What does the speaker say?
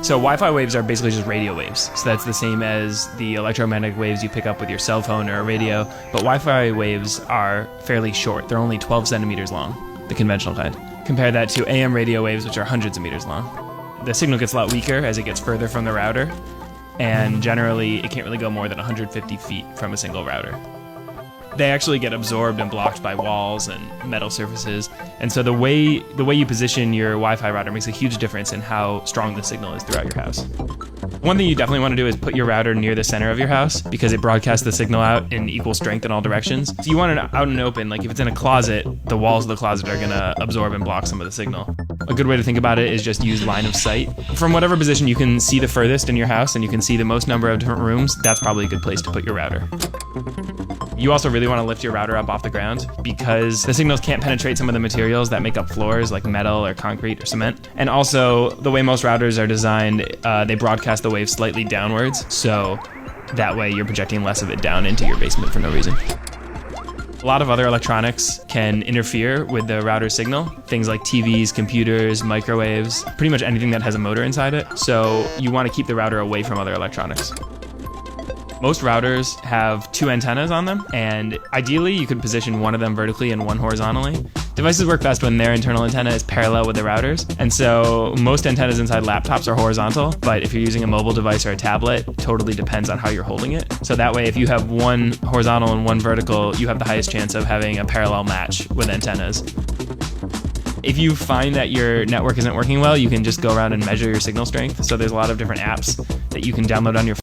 So Wi-Fi waves are basically just radio waves. So that's the same as the electromagnetic waves you pick up with your cell phone or a radio. But Wi-Fi waves are fairly short. They're only 12 centimeters long, the conventional kind. Compare that to AM radio waves, which are hundreds of meters long. The signal gets a lot weaker as it gets further from the router, and generally it can't really go more than 150 feet from a single router. They actually get absorbed and blocked by walls and metal surfaces, and so the way you position your Wi-Fi router makes a huge difference in how strong the signal is throughout your house. One thing you definitely want to do is put your router near the center of your house because it broadcasts the signal out in equal strength in all directions. So you want it out and open, like if it's in a closet, the walls of the closet are gonna absorb and block some of the signal. A good way to think about it is just use line of sight. From whatever position you can see the furthest in your house and you can see the most number of different rooms, that's probably a good place to put your router. You also really want to lift your router up off the ground because the signals can't penetrate some of the materials that make up floors like metal or concrete or cement. And also, the way most routers are designed, they broadcast the wave slightly downwards, so that way you're projecting less of it down into your basement for no reason. A lot of other electronics can interfere with the router signal. Things like TVs, computers, microwaves, pretty much anything that has a motor inside it. So you want to keep the router away from other electronics. Most routers have 2 antennas on them, and ideally you could position one of them vertically and one horizontally. Devices work best when their internal antenna is parallel with the routers, and so most antennas inside laptops are horizontal, but if you're using a mobile device or a tablet, it totally depends on how you're holding it. So that way, if you have one horizontal and one vertical, you have the highest chance of having a parallel match with antennas. If you find that your network isn't working well, you can just go around and measure your signal strength. So there's a lot of different apps that you can download on your phone